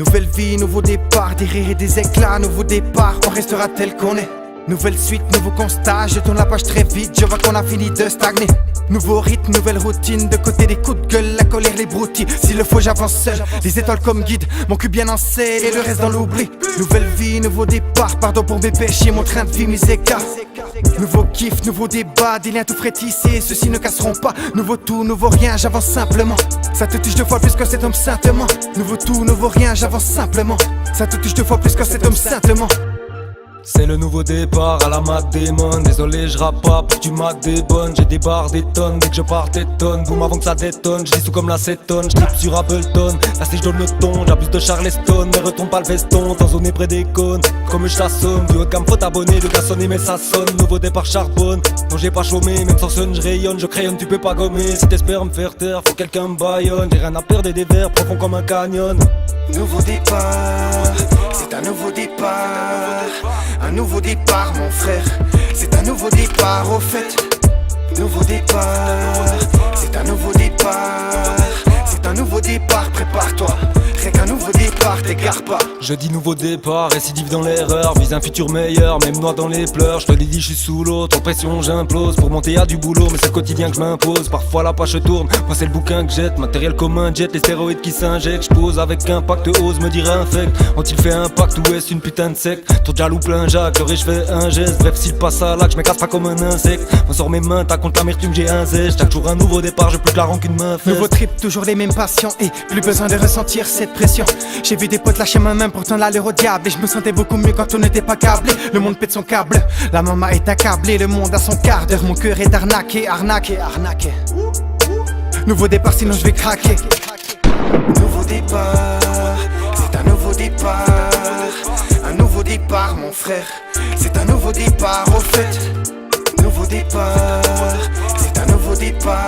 Nouvelle vie, nouveau départ, des rires et des éclats, nouveau départ, on restera tel qu'on est. Nouvelle suite, nouveau constat, je tourne la page très vite, je vois qu'on a fini de stagner. Nouveau rythme, nouvelle routine, de côté des coups de gueule, la colère, les broutilles. S'il le faut, j'avance seul, les étoiles comme guide, mon cul bien en selle et le reste dans l'oubli. Nouvelle vie, nouveau départ, pardon pour mes péchés, mon train de vie, mes écarts. Nouveau kiff, nouveau débat, des liens tout frais tissés, ceux-ci ne casseront pas. Nouveau tout, nouveau rien, j'avance simplement. Ça te touche deux fois plus que cet homme saintement. Nouveau tout, nouveau rien, j'avance simplement. Ça te touche deux fois plus que cet homme saintement. C'est le nouveau départ à la Matt Damon. Désolé je rappe pas pour que tu mates des bonnes. J'ai des barres, des tonnes, dès que je pars des tonnes. Boum avant que ça détonne, je dis tout comme l'acétone. Je tripe sur Ableton, là si je donne le ton. J'abuse de Charleston, mais retombe pas le veston. Dans zone près des cônes, comme je t'assomme. Du haut de gamme faut t'abonner, le gars sonne mais ça sonne. Nouveau départ charbonne, non j'ai pas chômé. Même sans sun je rayonne, je crayonne, tu peux pas gommer. Si t'espères me faire taire, faut quelqu'un me baillonne. J'ai rien à perdre et des verres profonds comme un canyon. Nouveau départ, c'est un nouveau départ. Un nouveau départ mon frère, c'est un nouveau départ au fait. Nouveau départ, c'est un nouveau départ. C'est un nouveau départ, prépare-toi. Rien qu'un nouveau départ, t'égare pas. Je dis nouveau départ, récidive dans l'erreur. Vise un futur meilleur, même noir dans les pleurs. Je te l'ai dit, je suis sous l'eau, trop de pression j'implose. Pour monter y'a du boulot, mais c'est le quotidien que je m'impose. Parfois la page tourne, moi c'est le bouquin que jette. Matériel commun, jet, les stéroïdes qui s'injectent. J'pose avec impact, ose me dire infect. Ont-il fait impact ou est-ce une putain de secte? Trop de jaloux plein Jacques, le riche fait un geste. Bref, s'il passe à l'acte, je me casse pas comme un insecte. On sort mes mains, t'as contre l'amertume, j'ai un zeste. Chaque jour un nouveau départ, j'ai plus que la rancune main fesse. Nouveau trip, toujours les mêmes passions. Et plus besoin de ressentir cette pression. J'ai vu des potes lâcher ma main, pourtant l'allure au diable. Et je me sentais beaucoup mieux quand on n'était pas câblé. Le monde pète son câble, la maman est accablée. Le monde a son quart d'heure, mon cœur est arnaqué, arnaqué, arnaqué. Nouveau départ, sinon je vais craquer. Nouveau départ, c'est un nouveau départ. Un nouveau départ mon frère, c'est un nouveau départ au fait. Nouveau départ, c'est un nouveau départ.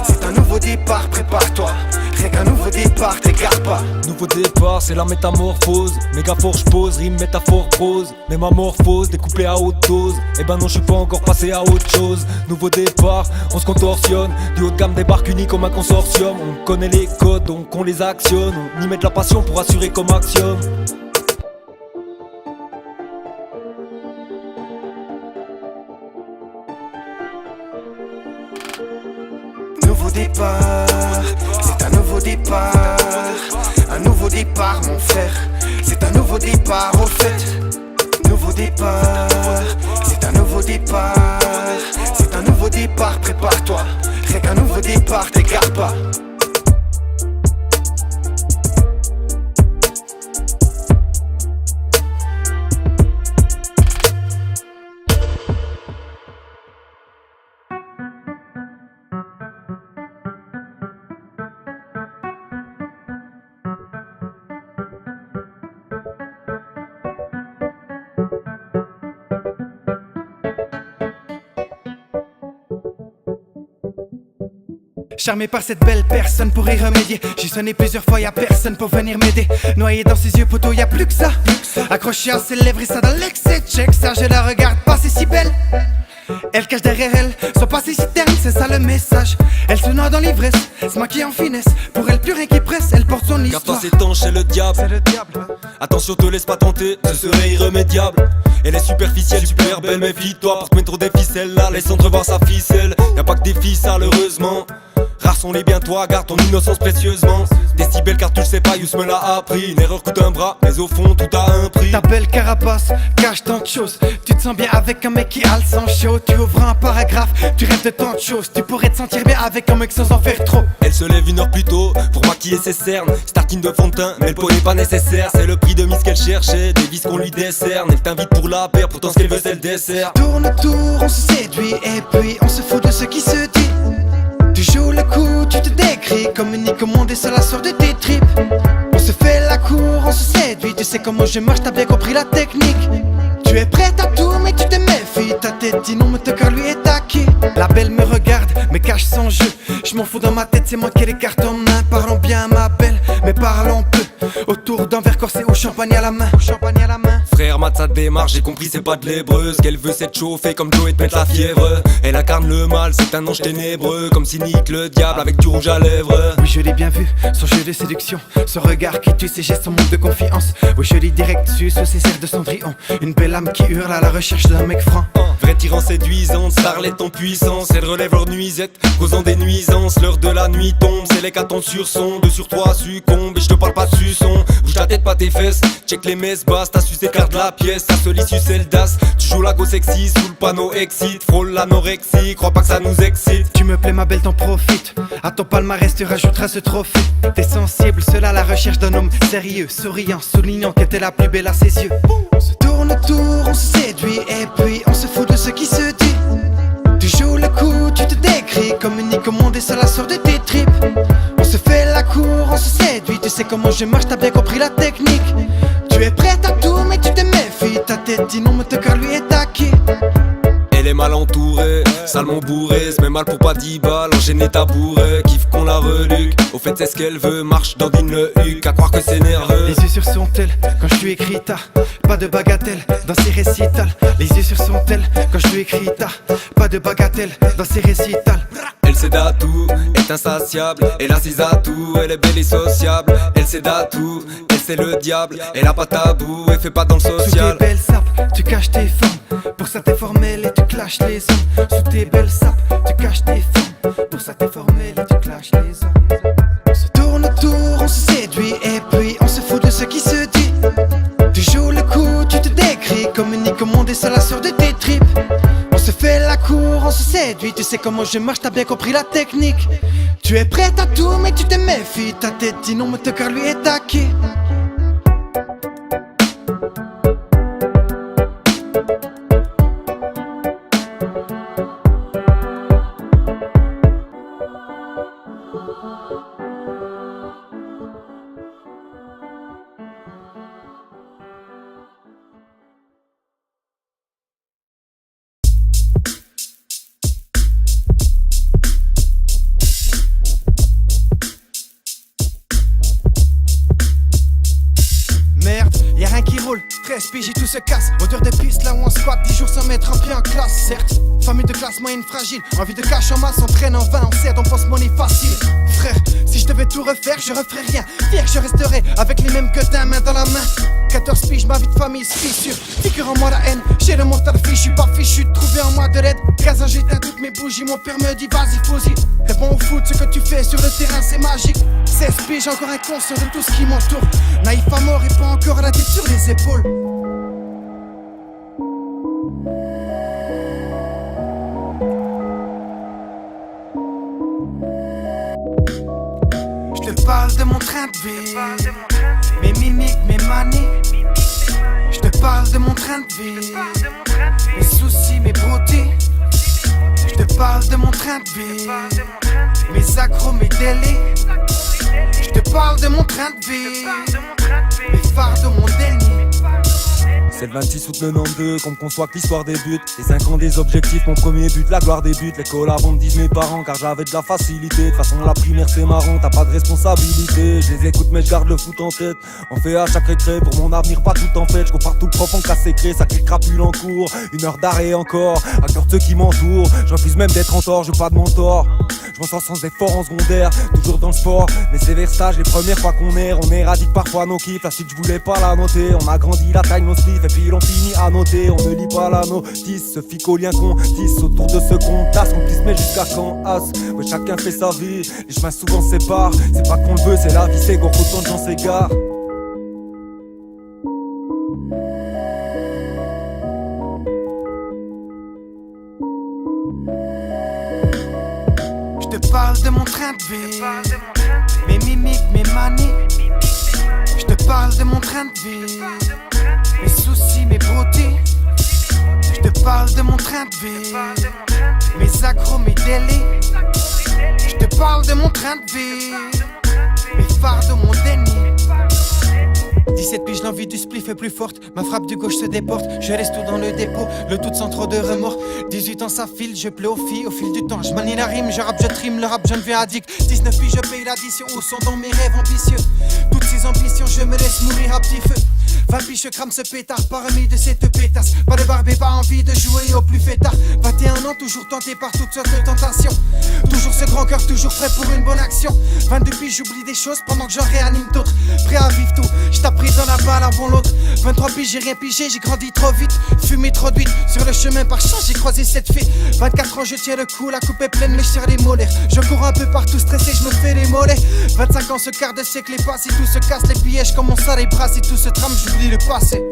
C'est un nouveau départ, prépare-toi. Rien qu'un nouveau départ, t'égare pas. Nouveau départ, c'est la métamorphose. Méga fort, j'pose, rime, métaphore, prose. Métamorphose, découpé à haute dose. Eh ben non, je suis pas encore passé à autre chose. Nouveau départ, on se contorsionne. Du haut de gamme débarque unis comme un consortium. On connaît les codes, donc on les actionne. On y met de la passion pour assurer comme axiome. Nouveau départ, c'est un nouveau départ. Un nouveau départ mon frère, c'est un nouveau départ au fait. Nouveau départ, c'est un nouveau départ. C'est un nouveau départ, prépare-toi. Rien qu'un nouveau départ, t'égare pas. Charmé par cette belle personne pour y remédier. J'ai sonné plusieurs fois, y'a personne pour venir m'aider. Noyé dans ses yeux poteau, y'a plus que ça. Accroché à ses lèvres et ça dans l'excès. Check ça, je la regarde pas, c'est si belle. Elle cache derrière elle son passé si terne, c'est ça le message. Elle se noie dans l'ivresse, se maquille en finesse. Pour elle plus rien qui presse, elle porte son histoire. Car toi c'est chez le diable. C'est le diable. Attention, te laisse pas tenter, ce serait irrémédiable. Elle est superficielle, super belle, méfie-toi. Pour te mettre trop des ficelles là, laisse entrevoir sa ficelle. Y'a pas que des filles sales heureusement. Rares sont les biens, toi garde ton innocence précieusement. Décibel car tu le sais pas, Yous me l'a appris. Une erreur coûte un bras, mais au fond tout a un prix. Ta belle carapace cache tant de choses. Tu te sens bien avec un mec qui a le sang chaud. Tu ouvres un paragraphe, tu rêves de tant de choses. Tu pourrais te sentir bien avec un mec sans en faire trop. Elle se lève une heure plus tôt pour maquiller ses cernes. Starting de fond de teint, mais le pot n'est pas nécessaire. C'est le prix de mise qu'elle cherchait, des vis qu'on lui décerne. Elle t'invite pour la paire, pourtant ce qu'elle veut c'est le dessert. Tourne autour, on se séduit et puis on se fout de ce qui se dit. Tu joues le coup, tu te décris, communique au monde et cela sort de tes tripes. On se fait la cour, on se séduit, tu sais comment je marche, t'as bien compris la technique. Tu es prête à tout mais tu te méfies, ta tête dit non mais ton cœur lui est acquis. La belle me regarde mais cache son jeu, je m'en fous dans ma tête, c'est moi qui les cartes en main. Parlons bien ma belle, mais parlons peu. autour d'un verre corsé au champagne à la main. Frère, mat sa démarche, j'ai compris c'est pas de l'hébreuse. Qu'elle veut s'être chauffée comme Joe et te mettre la fièvre. Elle incarne le mal, c'est un ange ténébreux. Comme cynique le diable avec du rouge à lèvres. Oui je l'ai bien vu, son jeu de séduction, son regard qui tue, ses gestes, son manque de confiance. Oui je l'ai direct su sous ses airs de Cendrillon. Une belle âme qui hurle à la recherche d'un mec franc. Vrai tyran séduisant, starlet en puissance. Elle relève leurs nuisettes, causant des nuisances. L'heure de la nuit tombe, c'est l'hécatombe sur son. Deux sur trois succombe, et je te parle pas de suçon. Bouge ta tête, pas tes fesses, check les messes basses. T'as sucé carte de la pièce, t'as soli sucé le das. Tu joues la go sexy, sous le panneau excite. Frôle l'anorexie, crois pas que ça nous excite. Tu me plais ma belle, t'en profites. À ton palmarès tu rajouteras ce trophée. T'es sensible, cela à la recherche d'un homme sérieux, souriant, soulignant qu'elle était la plus belle à ses yeux. On se tourne autour, on se séduit, et puis on se fout de ce qui se dit. Tu joues le coup, tu te décris, communique au monde et cela sort de tes tripes. On se fait la cour, on se séduit, tu sais comment je marche, t'as bien compris la technique. Tu es prête à tout mais tu te méfies, ta tête dit non mais ton cœur lui est acquis. Elle est mal entourée, salement bourrée, se met mal pour pas 10 balles, enchaîner tabouret, kiffe qu'on la reluque. Au fait c'est ce qu'elle veut, marche dans le huc, à croire que c'est nerveux. Les yeux sur son tel, quand je lui écris t'as pas de bagatelle dans ses récitals. Les yeux sur son tel, quand je lui écris t'as pas de bagatelle dans ses récitals. Elle cède à tout, est insatiable, elle a ses atouts, elle est belle et sociable. Elle cède à tout, elle c'est le diable, elle a pas tabou, elle fait pas dans le Sous social. tes belles sapes, tu caches tes femmes, pour ça t'es formel et tu clashes les hommes. Sous tes belles sapes, tu caches tes femmes, pour ça t'es formel et tu clashes les hommes. On se tourne autour, on se séduit, et puis on se fout de ce qui se dit. Tu joues le coup, tu te décris, communique au monde et cela sort de tes tripes. On se fait la cour, on se séduit, tu sais comment je marche, t'as bien compris la technique. Tu es prête à tout mais tu te méfies, ta tête dit non mais ton cœur lui est acquis. Y'a rien qui roule, 13 piges et tout se casse. Odeur de piste là où on squatte 10 jours sans mettre un pied en classe. Certes, famille de classe moyenne fragile, envie de cash en masse, on traîne en vain, on cède, on pense money facile. Frère, si je devais tout refaire, je referais rien. Fier que je resterais avec les mêmes que d'un main dans la main. 14 piges, ma vie de famille se fissure. Figure en moi la haine, j'ai le mental fiche, j'suis pas fichu de trouver en moi de l'aide. 15 ans j'éteins toutes mes bougies, mon père me dit vas-y fous-y. T'es bon au foot, ce que tu fais sur le terrain c'est magique. 16 piges, encore inconscient de tout ce qui m'entoure. Naïf à mort et pas encore la tête sur les épaules. Je te parle de mon train de vie, mes mimiques, mes manies. Je te parle de mon train de vie, mes soucis, mes beautés. Je te parle de mon train de vie, mes accros, mes délais. Je te parle de mon train de vie, mes fardeaux, mon déni. C'est le 26 août 92 qu'on me conçoit que l'histoire débute. Les 5 ans des objectifs, mon premier but, la gloire débute. Les collabos me disent mes parents car j'avais de la facilité. De toute façon la primaire c'est marrant, t'as pas de responsabilité. Je les écoute mais je garde le foot en tête. On fait à chaque récré pour mon avenir pas tout en fait. Je compare tout le prof en classe écrit, ça crie crapule en cours. 1 heure d'arrêt encore, à cœur de ceux qui m'entourent. Je refuse même d'être en tort, je veux pas de mentor. Je m'en sors sans effort en secondaire, toujours dans le sport. Mais sévère stage, les premières fois qu'on erre, on éradique parfois nos kiffs. La suite je voulais pas la noter, on a grandi la taille nos spliffs. Et puis l'on finit à noter, on ne lit pas la notice. Ce fic au lien qu'on tisse autour de ce qu'on tasse. On glisse mais jusqu'à quand as. Ouais, chacun fait sa vie, les chemins souvent se séparent. C'est pas qu'on le veut, c'est la vie, c'est qu'on autant de gens s'égarent. Je te parle de mon train de vie, mes mimiques, mes manies. Je te parle de mon train de vie, mes soucis, mes beautés. Je te parle de mon train de vie, mes accros, mes délais. Je te parle de mon train de vie, mes fardeaux, mon déni. 17 piges, l'envie du spliff est plus forte. Ma frappe du gauche se déporte, je reste tout dans le dépôt, le tout sans trop de remords. 18 ans ça file, je plais aux filles au fil du temps. Je manie la rime, je rappe, je trime, le rap je deviens addict. 19 piges, je paye l'addition, où sont dans mes rêves ambitieux. Toutes ces ambitions, je me laisse mourir à petit feu. 20 piges, je crame ce pétard parmi de cette pétasse. Pas de barbe et pas envie de jouer au plus fêtard. 21 ans, toujours tenté par toutes sortes de tentations. Toujours ce grand cœur, toujours prêt pour une bonne action. 22 piges, j'oublie des choses pendant que j'en réanime d'autres. Prêt à vivre tout, je tape pris dans la balle avant l'autre. 23 piges, j'ai rien pigé, j'ai grandi trop vite. Fumé trop d'huile, sur le chemin par chance, j'ai croisé cette fille. 24 ans, je tiens le coup, la coupe est pleine, mais je tire les molaires. Je cours un peu partout, stressé, je me fais les mollets. 25 ans, ce quart de siècle est passé, tout se casse, les pièges commencent à les brasser, tout se trame, j'oublie le passé.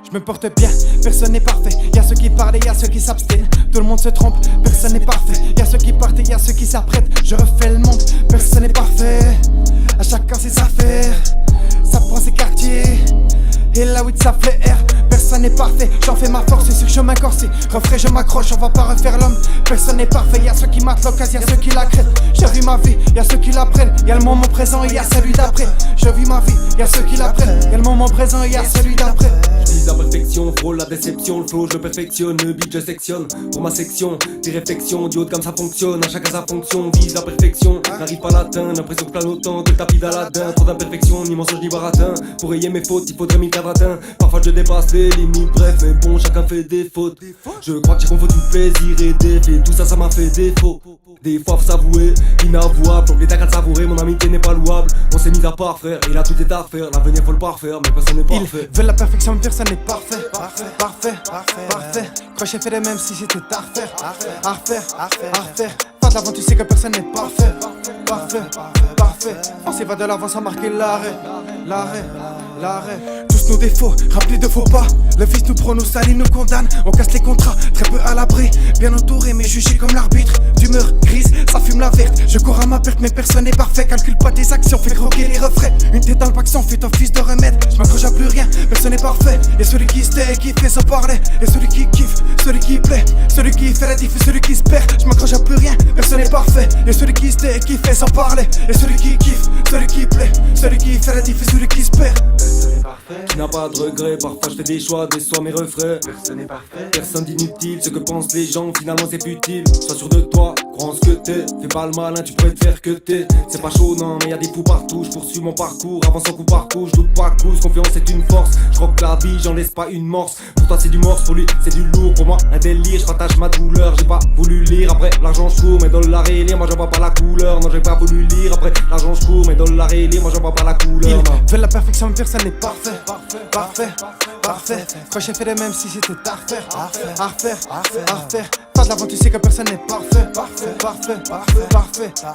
Je me porte bien, personne n'est parfait. Y'a ceux qui parlent et y'a ceux qui s'abstiennent. Tout le monde se trompe, personne n'est parfait. Y'a ceux qui partent et y'a ceux qui s'apprêtent. Je refais le monde, personne n'est parfait. À chacun ses affaires, ça prend ses quartiers. Et là oui ça flaire, personne n'est parfait. J'en fais ma force sur chemin corsé. Refrais je m'accroche, on va pas refaire l'homme. Personne n'est parfait, y'a ceux qui matent l'occasion, y'a ceux qui la crèvent. Je vis ma vie, y'a ceux qui la prennent. Y'a le moment présent et y'a celui d'après. Je vis ma vie, y'a ceux qui la prennent. Y'a le moment présent et y'a celui d'après. Je vise la perfection, frôle la déception, le flow je perfectionne, le beat je sectionne. Pour ma section, des réflexions, du haut de gamme ça fonctionne, à chacun sa fonction, vise la perfection, n'arrive pas à l'atteindre, l'impression que plane autant que le tapis d'Aladin. Trop d'imperfection, ni mensonge ni baratin, pour rayer mes fautes il faudrait 1000 quadratins. Parfois je dépasse les limites, bref mais bon chacun fait des fautes. Je crois que j'ai confondu plaisir et défait, tout ça ça m'a fait défaut. Des fois faut s'avouer, inavouable, donc les t'as qu'à savourer, mon amitié n'est pas louable. On s'est mis à part frère, et là tout est à faire, l'avenir faut le parfaire, mais personne n'est parfait. Ils veulent la perfection, mais personne n'est parfait. Parfait. Crochet fait de même si c'était à refaire. Pas de l'avant, tu sais que personne n'est parfait. Pensez va de l'avant sans marquer l'arrêt. Tous nos défauts, remplis de faux pas. Le fils nous prend, nous salit, nous condamne. On casse les contrats, très peu à l'abri. Bien entouré, mais jugé comme l'arbitre. D'humeur grise, ça fume la verte. Je cours à ma perte, mais personne n'est parfait. Calcule pas tes actions, fais croquer les refrains. Une tête dans le paxon, fait office de remède. Je m'accroche à plus rien, personne n'est parfait. Et celui qui se tait et qui fait sans parler. Et celui qui kiffe, celui qui plaît. Celui qui fait la diff et celui qui se perd. Je m'accroche à plus rien, personne n'est parfait. Et celui qui se tait et qui fait sans parler. Et celui qui kiffe, celui qui plaît. Celui qui fait la diff et celui qui se perd. Qui n'a pas de regret, parfois je fais des choix, déçois mes refrains. Personne n'est parfait. Personne d'inutile, ce que pensent les gens, finalement c'est futile. Sois sûr de toi, crois en ce que t'es. Fais pas le malin, tu pourrais te faire que t'es. C'est pas chaud, non, mais y'a des fous partout. Je poursuis mon parcours, avance en coup par coup. Je doute pas cause, confiance c'est une force. Je crois que la vie, j'en laisse pas une morse. Pour toi c'est du morse, pour lui c'est du lourd. Pour moi un délire, je partage ma douleur. J'ai pas voulu lire, après l'argent je cours, mais dollars et lire, moi j'en vois pas la couleur. Non j'ai pas voulu lire, après l'argent je cours, mais dollars et lire, moi j'en vois pas la couleur. Ils veulent la perfection, mais personne n'est parfait. Crochet fait de même si c'était à refaire. Pas de l'avant, tu sais que personne n'est parfait.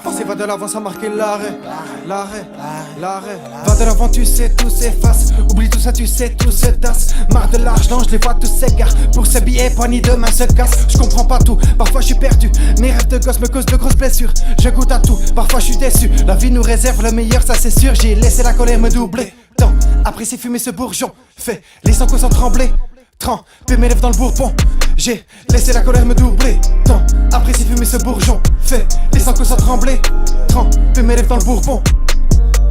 Pensez va de l'avant sans marquer l'arrêt. Va de l'avant, tu sais, tout s'efface. Oublie tout ça, tu sais, tout se tasse. Marre de l'argent, je les vois tous s'égarent. Pour ce billet, poignée de main se casse. Je comprends pas tout, parfois je suis perdu. Mes rêves de gosse me causent de grosses blessures. Je goûte à tout, parfois je suis déçu. La vie nous réserve le meilleur, ça c'est sûr. J'ai laissé la colère me doubler. Après c'est fumer ce bourgeon, fait les sangs sans trembler. Trempé mes lèvres dans le bourbon, j'ai laissé la colère me doubler. Après c'est fumer ce bourgeon, fait les sangs sans trembler. Trempé mes lèvres dans le bourbon.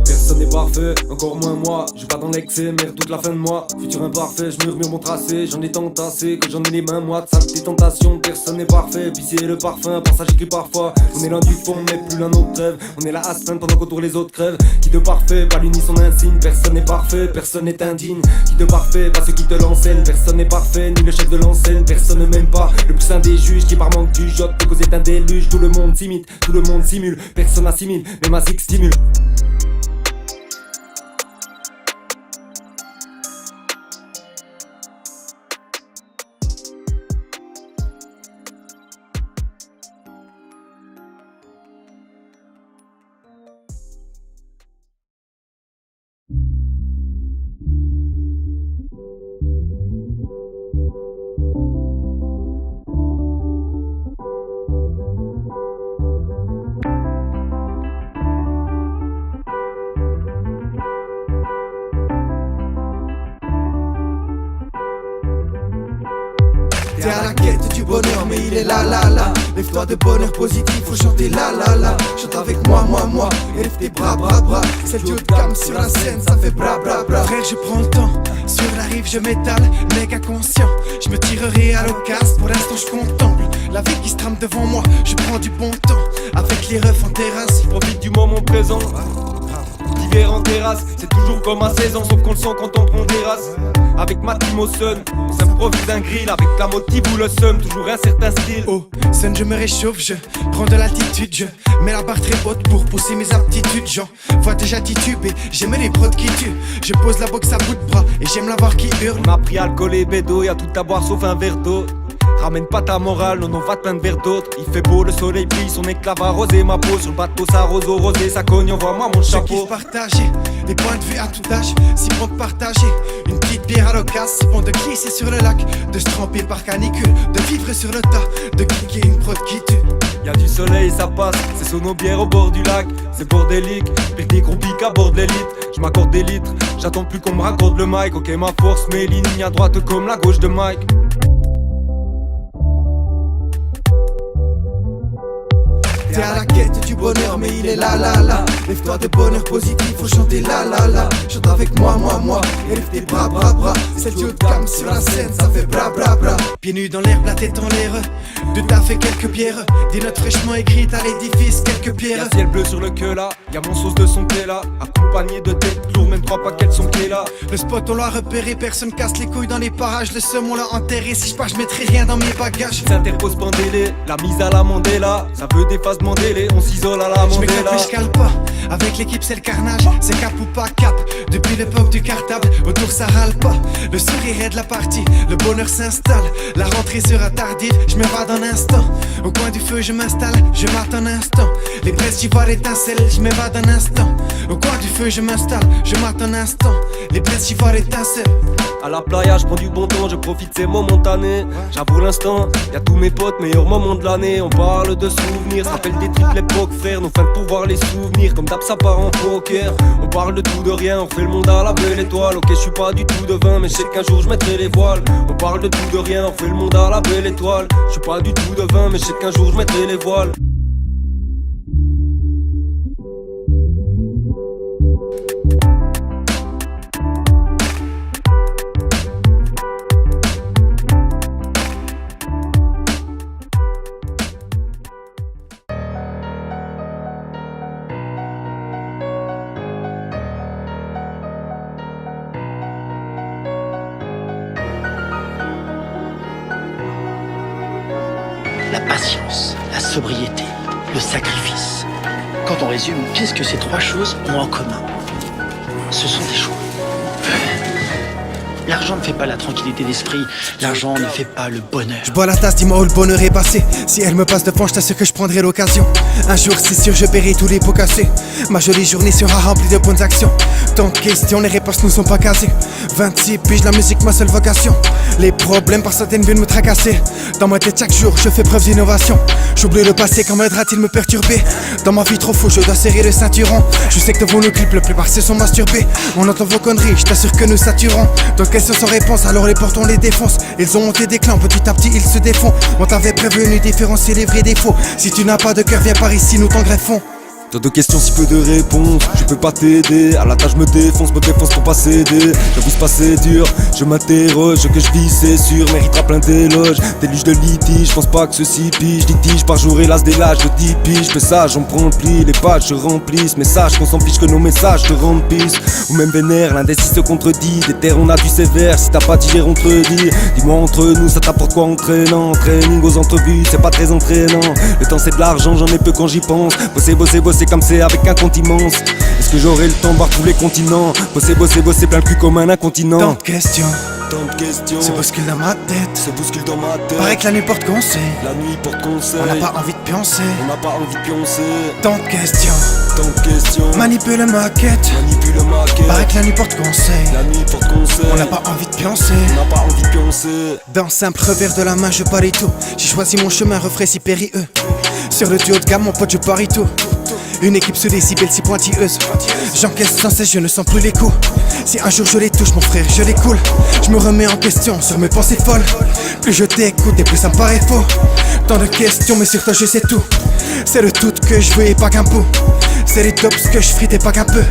Personne n'est parfait, encore moins moi. Je vais pas dans l'excès, merde toute la fin de moi. Futur imparfait, je murmure mon tracé. J'en ai tant tassé que j'en ai les mains moites. Sale petite tentation, personne n'est parfait. Puis c'est le parfum, par ça j'écris parfois. On est loin du fond, mais plus l'un autre rêve. On est là à se plaindre pendant qu'autour les autres crèvent. Qui de parfait, pas l'unisson insigne. Personne n'est parfait, personne n'est indigne. Qui de parfait, pas ceux qui te l'enseignent. Personne n'est parfait, ni le chef de l'enseigne. Personne ne m'aime pas, le plus sain des juges. Qui par manque du job peut causer un déluge. Tout le monde s'imite, tout le monde simule. Personne assimile, même ma zig stimule. T'es à la quête du bonheur mais il est là là là. Lève-toi de bonheur positif, faut chanter là là là. Chante avec moi, et lève tes bras, bras, bras. C'est le haut de gamme sur la scène, ça fait bra bra bra. Frère je prends le temps, sur la rive je m'étale, méga conscient. Je me tirerai à l'occasion, pour l'instant je contemple la vie qui se trame devant moi, je prends du bon temps. Avec les refs en terrasse, je profite du moment présent. L'hiver en terrasse, c'est toujours comme à 16 ans, sauf qu'on le sent quand on prend des races. Avec ma team au sun, on s'improvise un grill. Avec la motive ou le seum, toujours un certain style. Oh, sun je me réchauffe, je prends de l'altitude. Je mets la barre très haute pour pousser mes aptitudes. J'en vois déjà tituber, j'aime les prods qui tuent. Je pose la boxe à bout de bras et j'aime la voir qui hurle. On a pris alcool et bédo, y'a tout à boire sauf un verre d'eau. Ramène pas ta morale, non on va te plein de verres d'autres. Il fait beau, le soleil brille, son éclat va arroser ma peau. Sur le bateau ça arrose au rosé, ça cogne, envoie-moi mon chapeau. Je kiffe partager les points de vue à tout âge. Si bon de partager une petite bière à l'occasion. Si bon de glisser sur le lac, de se tremper par canicule, de vivre sur le tas, de cliquer une prod qui tue. Y'a du soleil, ça passe, c'est sur nos bières au bord du lac. C'est bordélique, pire des gros pics à bord de l'élite. Je m'accorde des litres, j'attends plus qu'on me raccorde le mic. Ok ma force, mes lignes à droite comme la gauche de Mike. T'es à la quête du bonheur mais il est là là là. Lève-toi de bonheur positif, faut chanter là là là. Chante avec moi, et lève tes bras, bras, bras. C'est le haut de gamme sur la scène, ça fait bra bra bra. Pieds nus dans l'air, la tête en l'air. De ta fait quelques pierres, des notes fraîchement écrites à l'édifice, quelques pierres. Y'a ciel bleu sur le queue là, y'a mon sauce de son thé là. Accompagné de têtes lourdes, même 3 paquets de son clé là. Le spot on l'a repéré, personne casse les couilles dans les parages. Le seum on l'a enterré, si je pars je mettrai rien dans mes bagages. S'interpose pendez-les, la mise à la Mandela. Ça veut des phases Mandela, on s'isole à la Mandela. J'm'éclate mais j'cale pas, avec l'équipe c'est le carnage. C'est cap ou pas cap, depuis l'époque du cartable. Autour ça râle pas, le sourire est de la partie. Le bonheur s'installe, la rentrée sera tardive. J'm'évade un instant, au coin du feu je m'installe. Je mate un instant, les braises d'ivoire étincellent. J'm'évade un instant, au coin du feu je m'installe. Je mate un instant, les braises d'ivoire étincellent. À la playa, je prends du bon temps, je profite ces momentanés. J'avoue l'instant, y'a tous mes potes, meilleurs moments de l'année. On parle de souvenirs, ça rappelle des triples époques, frère. Nos fins pour voir les souvenirs, comme d'hab ça part en poker. On parle de tout, de rien, on fait le monde à la belle étoile. Ok, je suis pas du tout devin, mais je sais qu'un jour je mettrai les voiles. On parle de tout, de rien, on fait le monde à la belle étoile. Je suis pas du tout devin, mais je sais qu'un jour je mettrai les voiles. La patience, la sobriété, le sacrifice. Quand on résume, qu'est-ce que ces 3 choses ont en commun? Ce sont des choix. L'argent ne fait pas la tranquillité d'esprit, l'argent ne fait pas le bonheur. Je bois la tasse, dis-moi où le bonheur est passé. Si elle me passe devant, je t'assure que je prendrai l'occasion. Un jour, c'est sûr, je paierai tous les pots cassés. Ma jolie journée sera remplie de bonnes actions. Tant de questions, les réponses nous sont pas casées. 26 piges, la musique, ma seule vocation. Les problèmes par centaines viennent me tracasser. Dans ma tête, chaque jour, je fais preuve d'innovation. J'oublie le passé, quand m'aidera-t-il me perturber? Dans ma vie trop fou, je dois serrer le ceinturon. Je sais que devant nos clips, le plupart se sont masturbés. On entend vos conneries, je t'assure que nous saturons. Donc questions sans réponse, alors les portes on les défonce. Ils ont monté des clans, petit à petit ils se défont. On t'avait prévenu, différencier les vrais défauts. Si tu n'as pas de cœur, viens par ici, nous t'en greffons. Tant de questions, si peu de réponses, je peux pas t'aider. À la tâche me défonce pour pas céder. J'avoue c'est pas c'est dur, je m'interroge. Ce que je vis c'est sûr, méritera plein d'éloges. Déluge de litiges, je pense pas que ceci pige. Litige par jour, hélas des lâches de 10 piges. Message, on prend le pli, les pages se remplissent. Message qu'on s'en fiche que nos messages te remplissent. Ou même vénère, l'indécis se contredit. Des terres on a du sévère, si t'as pas d'hier on te le dit. Dis-moi entre nous, ça t'apporte quoi entraînant? Training aux entrevues, c'est pas très entraînant. Le temps c'est de l'argent, j'en ai peu quand j'y pense. Bosser comme c'est avec incontinence. Est-ce que j'aurai le temps de voir tous les continents? Bosser plein le cul comme un incontinent. Tant de questions, se bouscule dans ma tête. Se bouscule dans ma tête. Paraît que la nuit porte conseil. La nuit porte conseil. On n'a pas envie de pioncer. On n'a pas envie de pioncer. Tant de questions, manipule ma quête. Paraît que la nuit porte conseil. La nuit porte conseil. On n'a pas envie de pioncer. On n'a pas envie de pioncer. D'un simple revers de la main je parie tout. J'ai choisi mon chemin, refrais si périlleux. Sur le duo de gamme mon pote je parie tout. Une équipe sous décibels si pointilleuse. J'encaisse sans cesse, je ne sens plus les coups. Si un jour je les touche, mon frère, je les coule. Je me remets en question sur mes pensées folles. Plus je t'écoute et plus ça me paraît faux. Tant de questions, mais sur toi je sais tout. C'est le tout que je veux et pas qu'un bout. C'est les tops que je frite et pas qu'un peu.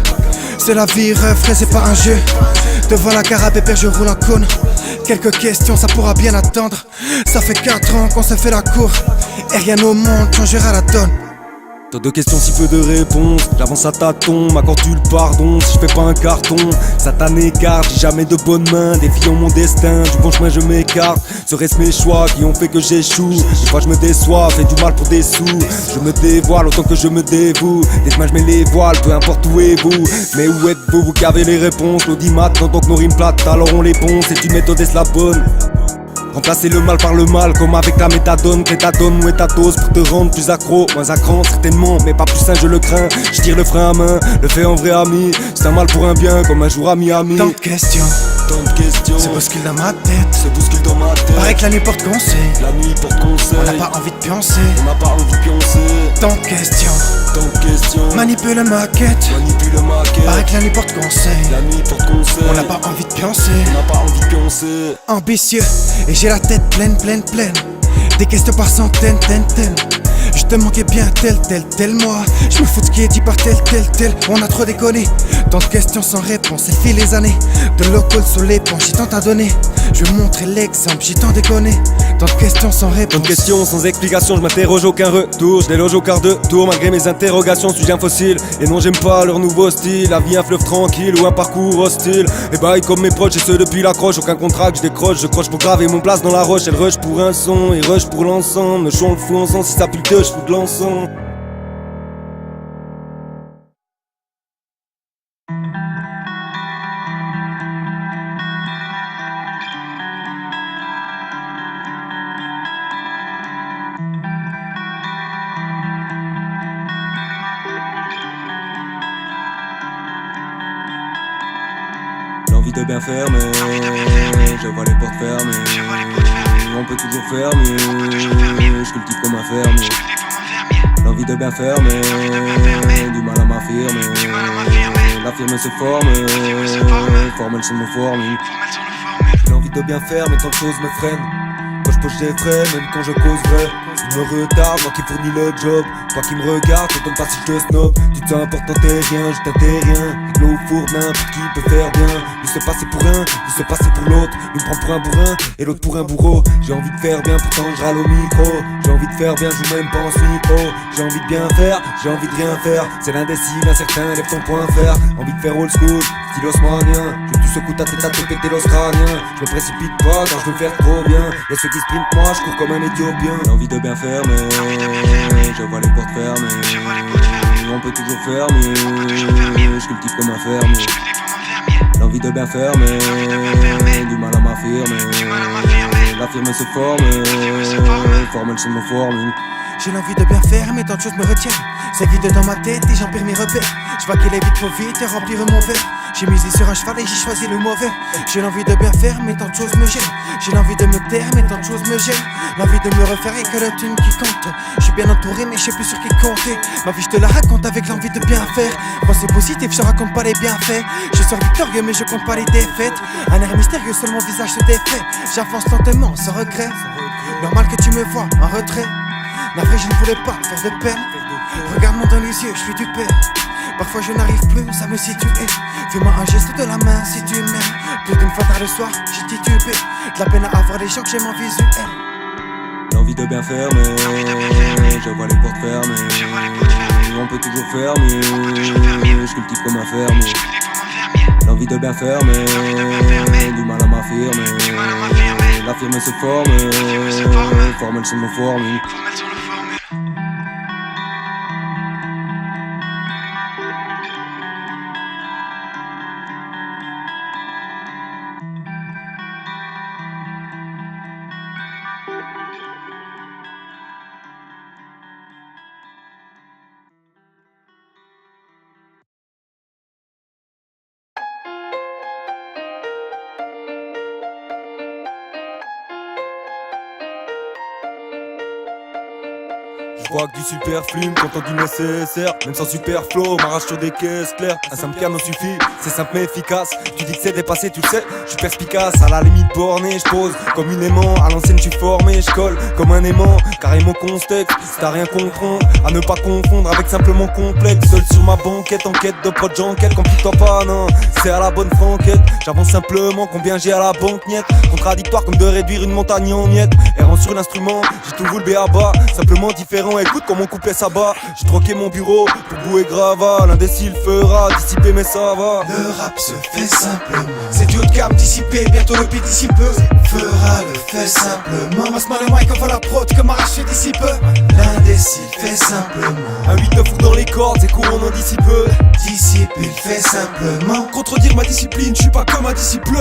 C'est la vie refrain, c'est pas un jeu. Devant la gare à pépère, je roule en cône. Quelques questions, ça pourra bien attendre. Ça fait 4 ans qu'on se fait la cour. Et rien au monde changera la donne. Tant de questions, si peu de réponses. J'avance à tâtons, m'accordes-tu le pardon? Si je fais pas un carton, Satan écarte. J'ai jamais de bonnes mains, défiant mon destin. Du bon chemin je m'écarte. Serait-ce mes choix qui ont fait que j'échoue? Des fois je me déçois, fais du mal pour des sous. Je me dévoile autant que je me dévoue. Des semaines je mets les voiles, peu importe où êtes-vous. Mais où êtes-vous, vous qui avez les réponses? L'audimat, tant que nos rimes plates, alors on les ponce. C'est une méthode, est-ce la bonne? Remplacer le mal par le mal, comme avec la méthadone, clétadone ou étatos, pour te rendre plus accro, moins à cran, certainement, mais pas plus sain, je le crains. Je tire le frein à main, le fais en vrai ami. C'est un mal pour un bien, comme un jour à Miami. Tant de questions, se bouscule dans ma tête. Paraît que la nuit porte conseil. La nuit porte conseil. On n'a pas envie de pioncer. On n'a pas envie de pioncer. Tant de questions, manipule ma quête. Paraît que la nuit porte conseil. La nuit porte conseil. On n'a pas envie de pioncer. On n'a pas envie de pioncer. Ambitieux, et j'ai la tête pleine. Des questions par centaines, Je te manquais bien tel mois. Je me fous de ce qui est dit par tel. On a trop déconné. Tant de questions sans réponse, et file les années. De l'alcool sur l'éponge, j'ai tant à donner. Je vais montrer l'exemple, j'ai tant déconné. Tant de questions sans réponse. Tant de questions sans explication, je m'interroge aucun retour. Je déloge au quart de tour, malgré mes interrogations. Suis-je un fossile? Et non, j'aime pas leur nouveau style. La vie, un fleuve tranquille ou un parcours hostile. Et bye comme mes proches, et ce depuis l'accroche. Aucun contrat que je décroche, je croche pour graver mon place dans la roche. Elle rush pour un son, et rush pour l'ensemble. Le chant le fou ensemble, si ça pue le je fous de l'encens. L'envie de bien faire, mais je vois les portes fermées. On peut toujours faire mieux. Je cultive comme un fermier. L'envie de bien faire, mais du mal à m'affirmer. La firme se forme, formelle sur nos formules. J'ai l'envie de bien faire, mais tant de choses me freinent. Quand je poche des frais, même quand je cause vrai. Je me retarde, moi qui fournis le job. Toi qui me regardes, t'entends pas si je te snob. Tu te sens important, t'es rien, je t'étais rien. L'eau au four, n'importe qui peut faire bien. Lui se passer pour un, lui se passer pour l'autre. Lui me prend pour un bourrin, et l'autre pour un bourreau. J'ai envie de faire bien, pourtant je râle au micro. J'ai envie de faire bien, je joue même pas en micro. J'ai envie de bien faire, j'ai envie de rien faire. C'est l'indécis, l'incertain, lève ton point faire. Envie de faire old school, style osmanien. Je tue ce coup ta tête à te péter l'os crânien. Je me précipite pas quand je veux faire trop bien. Y'a ceux qui sprintent, moi je cours comme un Éthiopien. J'ai envie de bien faire, mais je vois les portes fermées. On peut toujours faire mieux. Je cultive comme un fermier. L'envie de bien faire, mais du mal à m'affirmer. La firme se forme, formelle sur nos formules. J'ai l'envie de bien faire, mais tant de choses me retiennent. C'est vide dans ma tête et j'en perds mes repères. Je vois qu'il est vite trop vite et remplir mon verre. J'ai misé sur un cheval et j'ai choisi le mauvais. J'ai l'envie de bien faire, mais tant de choses me gênent. J'ai l'envie de me taire, mais tant de choses me gênent. L'envie de me refaire et que le thune qui compte. Je suis bien entouré, mais je sais plus sur qui compter. Ma vie, je te la raconte avec l'envie de bien faire. Pensée positive, je raconte pas les bienfaits. Je sors victorieux, mais je compte pas les défaites. Un air mystérieux, seul mon visage se défait. J'avance lentement, sans regret. Normal que tu me vois en retrait. Navré, je ne voulais pas faire de peine. Regarde-moi dans les yeux, je suis du père. Parfois je n'arrive plus à me situer. Fais-moi un geste de la main si tu m'aimes. Plus d'une fois tard le soir, j'ai titubé. De la peine à avoir les gens que j'aime en visuel. L'envie de bien faire, mais je vois les portes fermées. On peut toujours faire mieux. Je cultive comme un fermier. L'envie de bien faire, mais du mal à m'affirmer. La firme se forme, formelle sur nos formules. Vois que du superflu, content du nécessaire. Même sans super flow, m'arrache sur des caisses claires. Un simple piano suffit, c'est simple mais efficace. Tu dis que c'est dépassé, tu le sais, je suis perspicace. À la limite bornée, je pose comme une aimant. À l'ancienne, je suis formé, je colle comme un aimant. Carrément contexte, si t'as rien comprendre. À ne pas confondre avec simplement complexe. Seul sur ma banquette, en quête de prod, j'enquête. Complique-toi pas, non, c'est à la bonne franquette. J'avance simplement, combien j'ai à la banque niette. Contradictoire comme de réduire une montagne en miettes. Errant sur l'instrument, j'ai tout voulu à bas. Simplement différent, écoute comme mon couplet s'abat. J'ai troqué mon bureau pour bouer gravat. L'indécile fera dissiper mais ça va. Le rap se fait simplement. C'est du haut de gamme dissipé, bientôt le beat d'ici peu fera le fait simplement. Masse-moi le mic, on voit la prod comme arraché d'ici peu. L'indécile fait simplement. Un 8-9 ou dans les cordes, c'est courant en d'ici peu. Dissiper le fait simplement. Contredire ma discipline, je suis pas comme un disciple.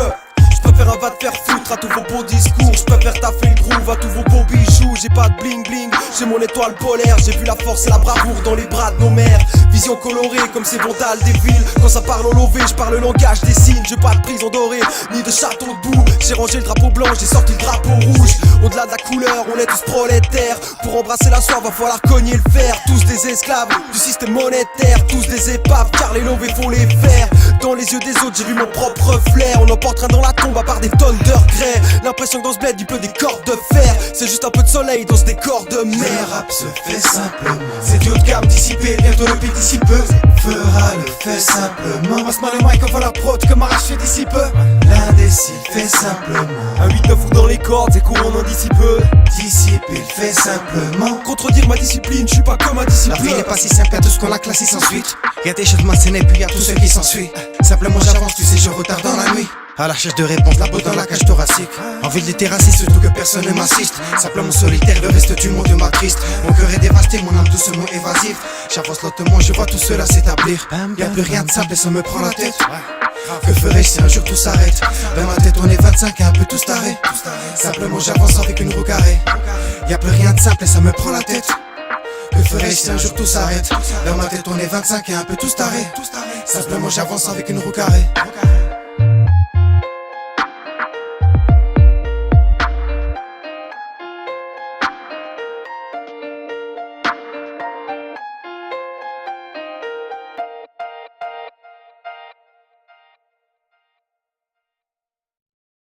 Je préfère un va te faire foutre à tous vos beaux discours. Je préfère taffer le groove à tous vos beaux bijoux. J'ai pas de bling bling, j'ai mon étoile polaire. J'ai vu la force et la bravoure dans les bras de nos mères. Vision colorée comme ces vandales des villes. Quand ça parle au lové, je parle le langage des signes. J'ai pas de prison dorée, ni de château de boue. J'ai rangé le drapeau blanc, j'ai sorti le drapeau rouge. Au-delà de la couleur, on est tous prolétaires. Pour embrasser la soie, va falloir cogner le fer. Tous des esclaves du système monétaire. Tous des épaves, car les lovés font les faire. Dans les yeux des autres, j'ai vu mon propre flair. On emporte train dans la tombe à part des tonnes de regrets. L'impression que dans ce bled il pleut des cordes de fer. C'est juste un peu de soleil dans ce décor de mer. Le rap se fait simplement. C'est du haut de gamme dissipé, bientôt le beat d'ici peu. Fera le fait simplement. Masse-moi le mic, on voit la prod comme arraché d'ici peu. L'indécile fait simplement. Un 8-9 ou dans les cordes, c'est courant en d'ici peu. Dissiper le fait simplement. Contredire ma discipline, je suis pas comme un disciple. La vie n'est pas si simple, y'a tout ce qu'on a classé sans suite. Y'a des choses et puis y'a tout ce qui s'ensuit. Simplement j'avance, tu sais, je retarde dans la nuit. À la recherche de réponses, la botte dans la cage thoracique. Envie de les terrasser, surtout que personne ne m'assiste. Simplement solitaire, le reste du monde m'attriste. Mon cœur est dévasté, mon âme doucement évasive. J'avance lentement, je vois tout cela s'établir. Y'a plus rien de simple et ça me prend la tête. Que ferais-je si un jour tout s'arrête? Dans ma tête on est 25 et un peu tous tarés. Simplement j'avance avec une roue carrée. Y'a plus rien de simple et ça me prend la tête. Que ferais-je si un jour tout s'arrête? Dans ma tête on est 25 et un peu tous tarés. Simplement j'avance avec une roue carrée.